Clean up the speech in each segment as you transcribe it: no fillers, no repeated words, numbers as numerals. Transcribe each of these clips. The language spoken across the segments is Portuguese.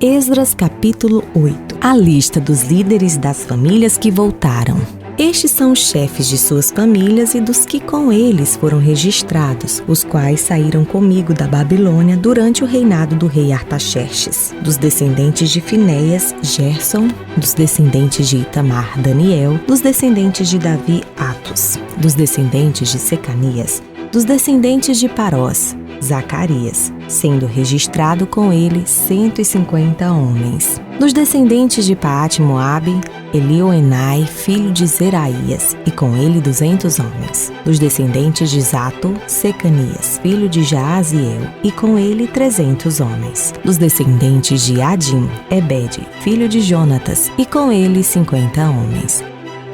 Esdras capítulo 8. A lista dos líderes das famílias que voltaram. Estes são os chefes de suas famílias e dos que com eles foram registrados, os quais saíram comigo da Babilônia durante o reinado do rei Artaxerxes. Dos descendentes de Finéias, Gerson; dos descendentes de Itamar, Daniel; dos descendentes de Davi, Atos; dos descendentes de Secanias; dos descendentes de Parós, Zacarias, sendo registrado com ele 150 homens. Dos descendentes de Paate-Moabe, Elioenai, filho de Zeraías, e com ele 200 homens. Dos descendentes de Zato, Secanias, filho de Jaaziel, e com ele 300 homens. Dos descendentes de Adim, Ebede, filho de Jonatas, e com ele 50 homens.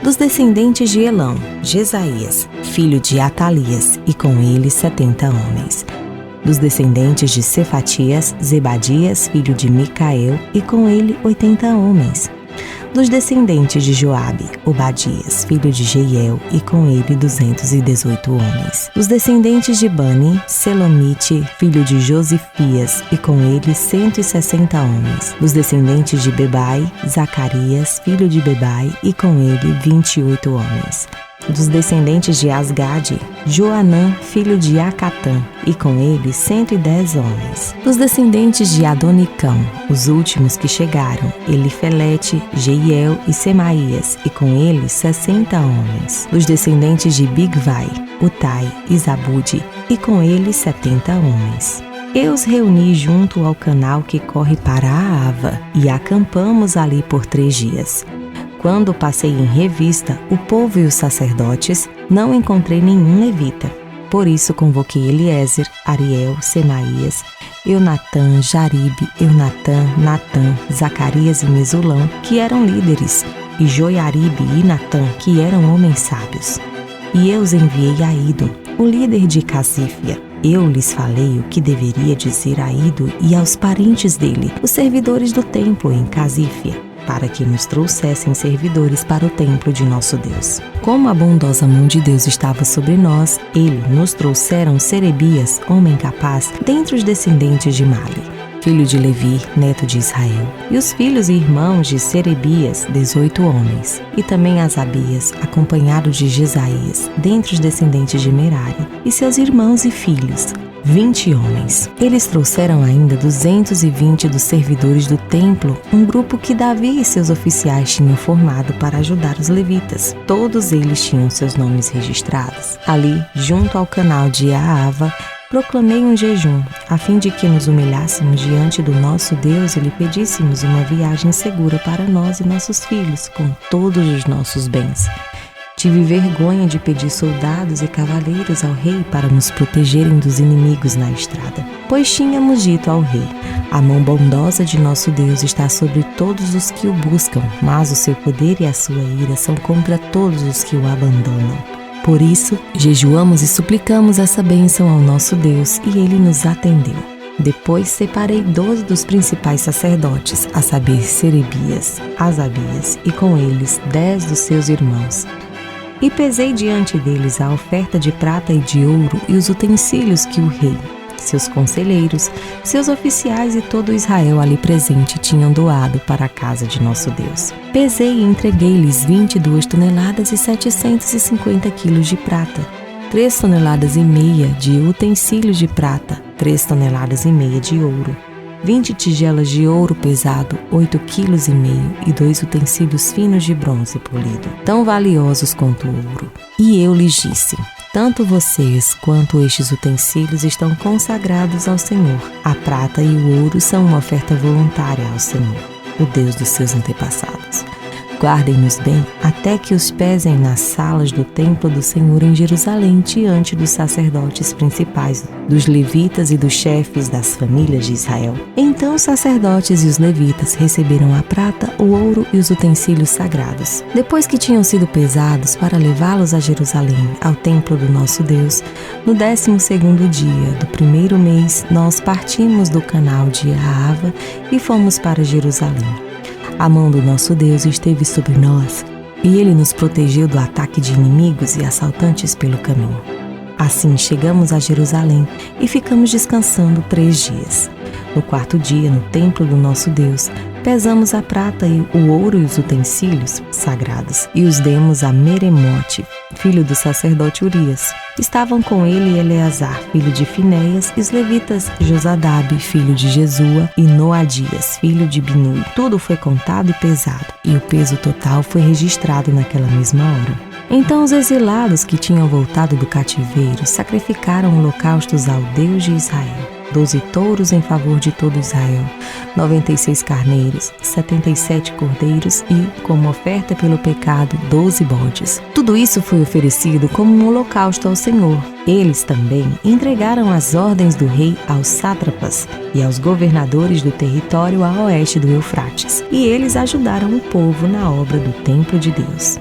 Dos descendentes de Elão, Jesaías, filho de Atalias, e com ele 70 homens. Dos descendentes de Cefatias, Zebadias, filho de Micael, e com ele 80 homens. Dos descendentes de Joabe, Obadias, filho de Jeiel, e com ele 218 homens. Dos descendentes de Bani, Selomite, filho de Josifias, e com ele 160 homens. Dos descendentes de Bebai, Zacarias, filho de Bebai, e com ele 28 homens. Dos descendentes de Asgade, Joanã, filho de Acatã, e com ele 110 homens. Dos descendentes de Adonicão, os últimos que chegaram, Elifelete, Jeiel e Semaías, e com ele 60 homens. Dos descendentes de Bigvai, Utai e Zabude, e com ele 70 homens. Eu os reuni junto ao canal que corre para a Ava, e acampamos ali por 3 dias. Quando passei em revista o povo e os sacerdotes, não encontrei nenhum levita. Por isso convoquei Eliezer, Ariel, Semaías, Eunatã, Jaribe, Eunatã, Natã, Zacarias e Mesulão, que eram líderes, e Joiaribe e Natã, que eram homens sábios. E eu os enviei a Ido, o líder de Casífia. Eu lhes falei o que deveria dizer a Ido e aos parentes dele, os servidores do templo em Casífia, para que nos trouxessem servidores para o templo de nosso Deus. Como a bondosa mão de Deus estava sobre nós, ele nos trouxeram Serebias, homem capaz, dentre os descendentes de Mali, filho de Levi, neto de Israel, e os filhos e irmãos de Serebias, 18 homens, e também Asabias, acompanhado de Jesaías, dentre os descendentes de Merari, e seus irmãos e filhos, 20 homens. Eles trouxeram ainda 220 dos servidores do templo, um grupo que Davi e seus oficiais tinham formado para ajudar os levitas. Todos eles tinham seus nomes registrados. Ali, junto ao canal de Aava, proclamei um jejum, a fim de que nos humilhássemos diante do nosso Deus e lhe pedíssemos uma viagem segura para nós e nossos filhos, com todos os nossos bens. Tive vergonha de pedir soldados e cavaleiros ao rei para nos protegerem dos inimigos na estrada, pois tínhamos dito ao rei: a mão bondosa de nosso Deus está sobre todos os que o buscam, mas o seu poder e a sua ira são contra todos os que o abandonam. Por isso, jejuamos e suplicamos essa bênção ao nosso Deus, e ele nos atendeu. Depois separei 12 dos principais sacerdotes, a saber, Serebias, Asabias, e com eles 10 dos seus irmãos. E pesei diante deles a oferta de prata e de ouro e os utensílios que o rei, seus conselheiros, seus oficiais e todo Israel ali presente tinham doado para a casa de nosso Deus. Pesei e entreguei-lhes 22 toneladas e 750 quilos de prata, 3 toneladas e meia de utensílios de prata, 3 toneladas e meia de ouro, 20 tigelas de ouro pesado, 8,5 quilos e 2 utensílios finos de bronze polido, tão valiosos quanto o ouro. E eu lhes disse: tanto vocês quanto estes utensílios estão consagrados ao Senhor. A prata e o ouro são uma oferta voluntária ao Senhor, o Deus dos seus antepassados. Guardem-nos bem até que os pesem nas salas do templo do Senhor em Jerusalém, diante dos sacerdotes principais, dos levitas e dos chefes das famílias de Israel. Então os sacerdotes e os levitas receberam a prata, o ouro e os utensílios sagrados. Depois que tinham sido pesados para levá-los a Jerusalém, ao templo do nosso Deus, no 12º dia do 1º mês, nós partimos do canal de Aava e fomos para Jerusalém. A mão do nosso Deus esteve sobre nós, e ele nos protegeu do ataque de inimigos e assaltantes pelo caminho. Assim chegamos a Jerusalém e ficamos descansando 3 dias. No quarto dia, no templo do nosso Deus, pesamos a prata e o ouro e os utensílios sagrados e os demos a Meremote, filho do sacerdote Urias. Estavam com ele Eleazar, filho de Finéias, e os levitas Josadabe, filho de Jesua, e Noadias, filho de Binui. Tudo foi contado e pesado, e o peso total foi registrado naquela mesma hora. Então os exilados que tinham voltado do cativeiro sacrificaram holocaustos ao Deus de Israel. 12 touros em favor de todo Israel, 96 carneiros, 77 cordeiros e, como oferta pelo pecado, 12 bodes. Tudo isso foi oferecido como um holocausto ao Senhor. Eles também entregaram as ordens do rei aos sátrapas e aos governadores do território a oeste do Eufrates, e eles ajudaram o povo na obra do templo de Deus.